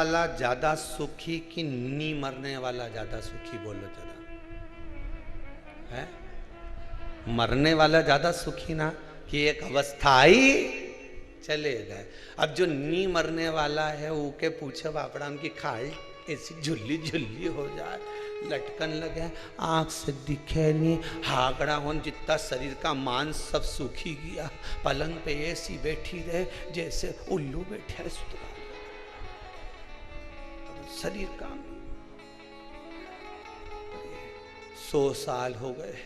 वाला ज्यादा सुखी कि नी मरने वाला ज्यादा सुखी? बोलो जरा, है? मरने वाला ज्यादा सुखी ना, कि एक अवस्था आई चले गए। अब जो नी मरने वाला है वो के पूछे बापड़ा की खाल ऐसी झुल्ली झुल्ली हो जाए, लटकन लगे, आंख से दिखे नहीं, हागड़ा हो, जितना शरीर का मांस सब सूखी गया, पलंग पे ऐसी बैठी रहे जैसे उल्लू बैठे सुतरा, शरीर का 100 साल हो गए,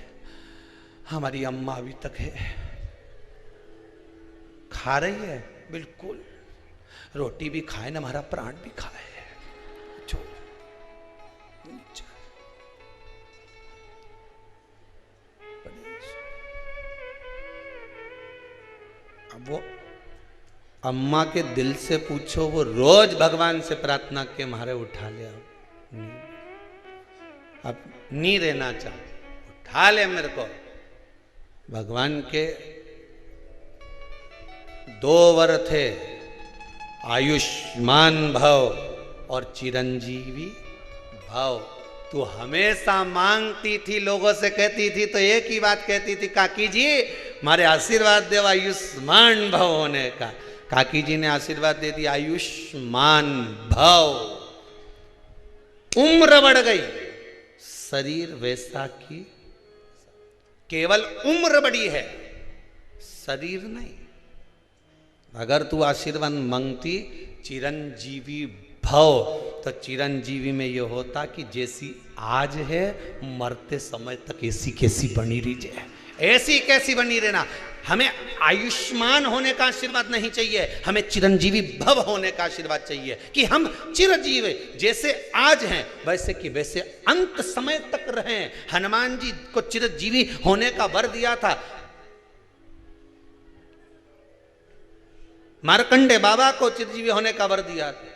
हमारी अम्मा अभी तक है, खा रही है बिल्कुल, रोटी भी खाए ना, हमारा प्राण भी खाए। अब वो अम्मा के दिल से पूछो, वो रोज भगवान से प्रार्थना के हमारे उठा ले, अब नहीं रहना चाहते, उठा ले मेरे को। भगवान के 2 वर थे, आयुष्मान भव और चिरंजीवी भव। तू हमेशा मांगती थी, लोगों से कहती थी तो एक ही बात कहती थी, काकी जी हमारे आशीर्वाद दे आयुष्मान भव होने का। काकी जी ने आशीर्वाद दे दिया, आयुष्मान भव। उम्र बढ़ गई, शरीर वैसा की केवल उम्र बढ़ी है, शरीर नहीं। अगर तू आशीर्वाद मांगती चिरंजीवी भव, तो चिरंजीवी में यह होता कि जैसी आज है मरते समय तक ऐसी कैसी बनी रही जाए, ऐसी कैसी बनी रहना। हमें आयुष्मान होने का आशीर्वाद नहीं चाहिए, हमें चिरंजीवी भव होने का आशीर्वाद चाहिए कि हम चिरंजीवी जैसे आज हैं वैसे कि वैसे अंत समय तक रहें। हनुमान जी को चिरंजीवी होने का वर दिया था, मार्कंडे बाबा को चिरंजीवी होने का वर दिया था।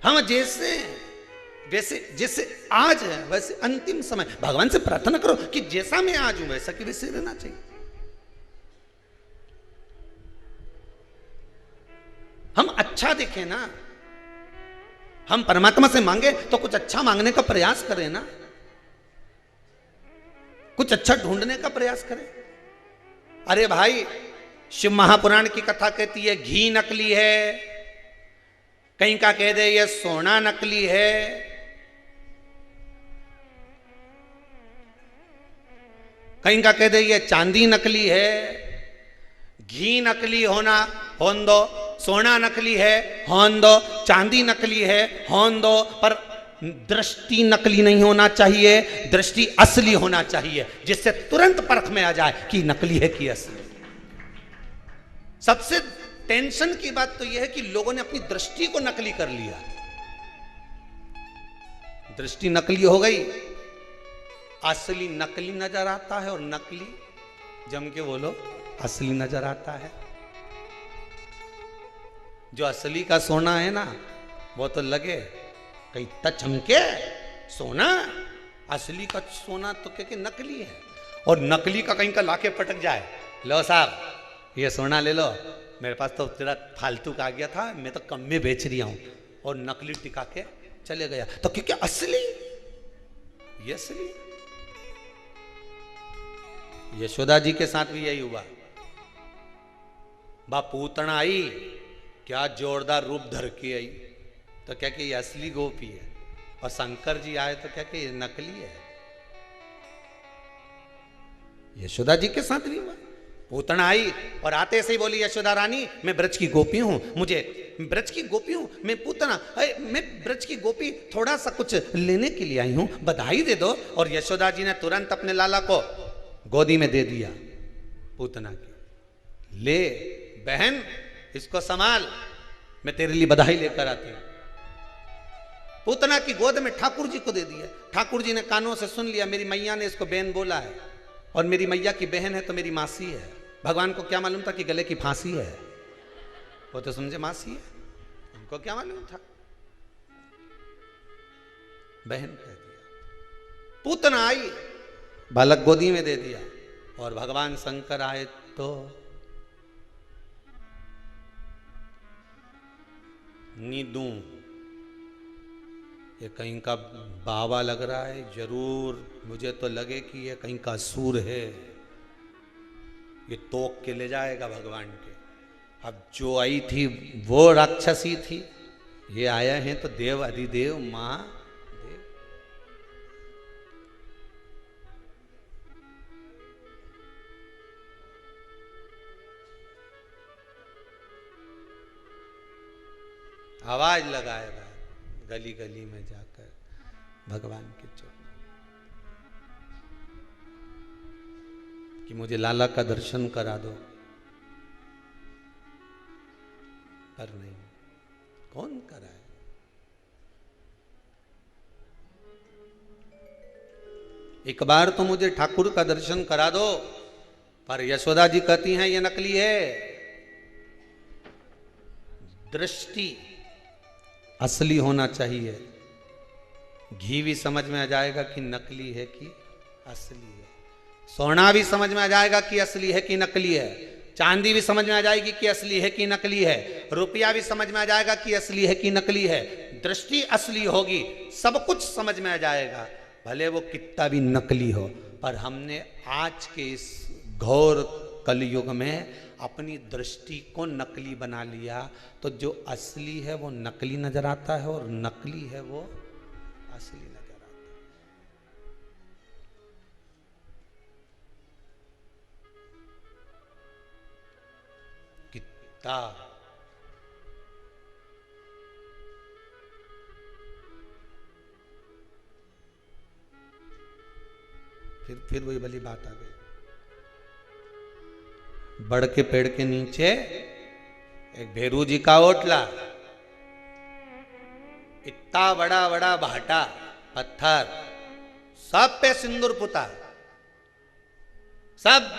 हम जैसे वैसे जैसे आज है वैसे अंतिम समय, भगवान से प्रार्थना करो कि जैसा मैं आज हूं वैसा कि वैसे रहना चाहिए। हम अच्छा दिखे ना, हम परमात्मा से मांगे तो कुछ अच्छा मांगने का प्रयास करें ना, कुछ अच्छा ढूंढने का प्रयास करें। अरे भाई, शिव महापुराण की कथा कहती है घी नकली है, कहीं का कह दे ये सोना नकली है, कहीं का कह दे ये चांदी नकली है। घी नकली होना होन दो, सोना नकली है होन दो, चांदी नकली है होन दो, पर दृष्टि नकली नहीं होना चाहिए, दृष्टि असली होना चाहिए, जिससे तुरंत परख में आ जाए कि नकली है कि असली। सबसे टेंशन की बात तो यह है कि लोगों ने अपनी दृष्टि को नकली कर लिया। दृष्टि नकली हो गई, असली नकली नजर आता है और नकली जम के बोलो असली नजर आता है। जो असली का सोना है ना वो तो लगे कहीं चमके सोना, असली का सोना तो क्या नकली है, और नकली का कहीं का लाके पटक जाए, लो साहब ये सोना ले लो, मेरे पास तो तेरा फालतू का आ गया था, मैं तो कम में बेच रही हूं, और नकली टिका के चले गया, तो क्योंकि असली ये असली। यशोदा जी के साथ भी यही हुआ। बा पूतना आई, क्या जोरदार रूप धर के आई, तो क्या कि ये असली गोपी है, और शंकर जी आए तो क्या कि ये नकली है। यशोदा जी के साथ भी हुआ। पूतना आई और आते से ही बोली यशोदा रानी मैं ब्रज की गोपी हूं, मुझे ब्रज की गोपी हूं, मैं पूतना, मैं ब्रज की गोपी, थोड़ा सा कुछ लेने के लिए आई हूं, बधाई दे दो। और यशोदा जी ने तुरंत अपने लाला को गोदी में दे दिया पूतना की, ले बहन इसको संभाल, मैं तेरे लिए बधाई लेकर आती हूं। पूतना की गोद में ठाकुर जी को दे दिया। ठाकुर जी ने कानों से सुन लिया, मेरी मैया ने इसको बहन बोला है, और मेरी मैया की बहन है तो मेरी मासी है। भगवान को क्या मालूम था कि गले की फांसी है, वो तो समझे मासी है, उनको क्या मालूम था, बहन कह दिया। पूतना आई, बालक गोदी में दे दिया, और भगवान शंकर आए तो नींदू, ये कहीं का बाबा लग रहा है, जरूर मुझे तो लगे कि ये कहीं का असुर है, ये तोक के ले जाएगा भगवान के। अब जो आई थी वो राक्षसी थी, ये आए हैं तो देव अधिदेव महादेव। आवाज लगाए गली गली में जाकर भगवान के चरणों कि मुझे लाला का दर्शन करा दो, पर नहीं, कौन कराए। एक बार तो मुझे ठाकुर का दर्शन करा दो, पर यशोदा जी कहती हैं ये नकली है। दृष्टि असली होना चाहिए, घी भी समझ में आ जाएगा कि नकली है कि असली है, सोना भी समझ में आ जाएगा कि असली है कि नकली है, चांदी भी समझ में आ जाएगी कि असली है कि नकली है, रुपया भी समझ में आ जाएगा कि असली है कि नकली है। दृष्टि असली होगी, सब कुछ समझ में आ जाएगा, भले वो कितना भी नकली हो। पर हमने आज के इस घोर कलयुग में अपनी दृष्टि को नकली बना लिया, तो जो असली है वो नकली नजर आता है और नकली है वो असली नजर आता है। कितना फिर वही भली बात आ गई। बड़ के पेड़ के नीचे एक भेरू जी का ओटला, इतना बड़ा बड़ा भाटा पत्थर, सब पे सिंदूर पुता, सब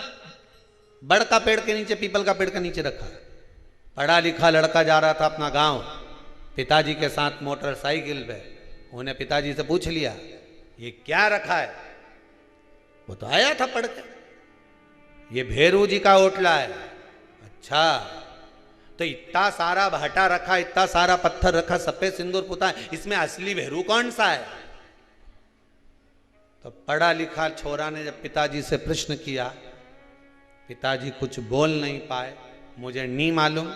बड़ का पेड़ के नीचे, पीपल का पेड़ के नीचे रखा। पढ़ा लिखा लड़का जा रहा था अपना गांव पिताजी के साथ मोटरसाइकिल पे, उन्हें पिताजी से पूछ लिया ये क्या रखा है, वो तो आया था पढ़ के, ये भेरू जी का ओटला है। अच्छा, तो इतना सारा भाटा रखा, इतना सारा पत्थर रखा, सफेद सिंदूर पुता है, इसमें असली भेरू कौन सा है? तो पढ़ा लिखा छोरा ने जब पिताजी से प्रश्न किया, पिताजी कुछ बोल नहीं पाए, मुझे नहीं मालूम,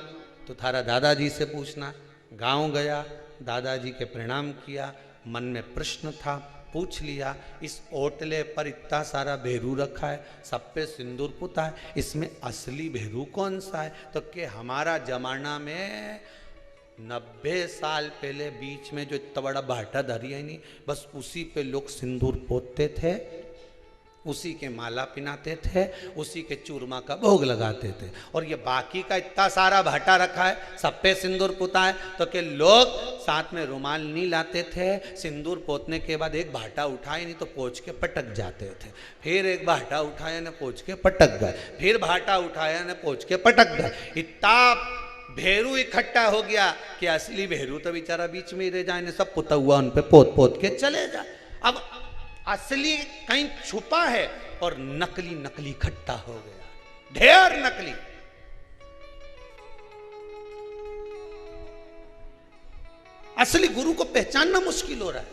तो थारा दादाजी से पूछना। गांव गया, दादाजी के प्रणाम किया, मन में प्रश्न था, पूछ लिया, इस ओटले पर इतना सारा भेरू रखा है, सब पे सिंदूर पुता है, इसमें असली भेरू कौन सा है? तो कि हमारा जमाना में 90 साल पहले बीच में जो इतना बड़ा भाटा धरी है नहीं, बस उसी पे लोग सिंदूर पोतते थे, उसी के माला पिनाते थे, उसी के चूरमा का भोग लगाते थे। और ये बाकी का इतना सारा भाटा रखा है, सब पे सिंदूर पुता है, तो कि लोग साथ में रुमाल नहीं लाते थे, सिंदूर पोतने के बाद एक भाटा उठाए नहीं तो पोंछ के पटक जाते थे, फिर एक भाटा उठाया न पोंछ के पटक गए, फिर भाटा उठाया न पोंछ के पटक गए। इतना भेरू इकट्ठा हो गया कि असली भेरू तो बेचारा बीच में ही रह जाए, सब पुता हुआ उन पे पोत पोत के चले जाए। अब असली कहीं छुपा है और नकली नकली इकट्ठा हो गया, ढेर नकली। असली गुरु को पहचानना मुश्किल हो रहा है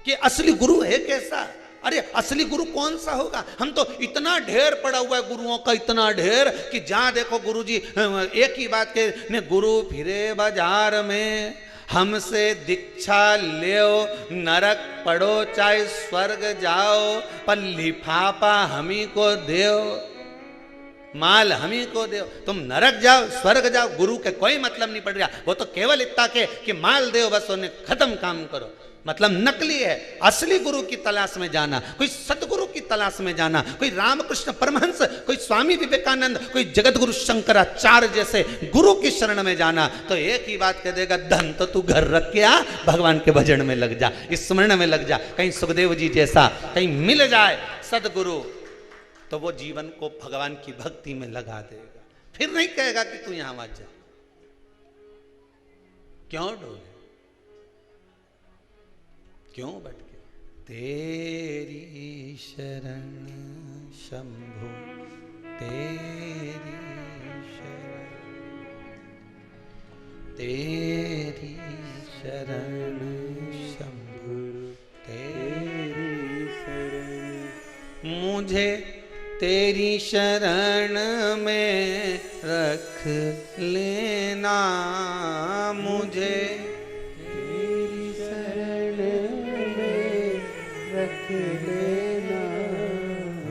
कि असली गुरु है कैसा। अरे असली गुरु कौन सा होगा? हम तो इतना ढेर पड़ा हुआ है गुरुओं का, इतना ढेर कि जहां देखो गुरु जी एक ही बात के ने, गुरु फिरे बाजार में हमसे दीक्षा ले, नरक पड़ो चाहे स्वर्ग जाओ, पर लिफाफा हमी को देओ, माल हमी को दो, तुम नरक जाओ स्वर्ग जाओ, गुरु के कोई मतलब नहीं पड़ रहा, वो तो केवल इतना के कि माल दो, बस उन्हें खत्म काम करो। मतलब नकली है। असली गुरु की तलाश में जाना, कोई सतगुरु की तलाश में जाना, कोई रामकृष्ण परमहंस, कोई स्वामी विवेकानंद, कोई जगत गुरु शंकराचार्य जैसे गुरु की शरण में जाना, तो एक ही बात कह देगा, धन तो तू घर रख के आ, भगवान के भजन में लग जा, स्मरण में लग जा, कहीं सुखदेव जी जैसा कहीं मिल जाए सदगुरु, तो वो जीवन को भगवान की भक्ति में लगा देगा। फिर नहीं कहेगा कि तू यहां मत जा। क्यों डोले, क्यों भटके? तेरी शरण शंभु, तेरी शरण, तेरी मुझे तेरी शरण में रख लेना, मुझे तेरी शरण में रख लेना।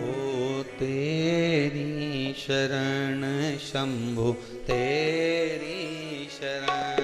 ओ तेरी शरण शंभु तेरी शरण।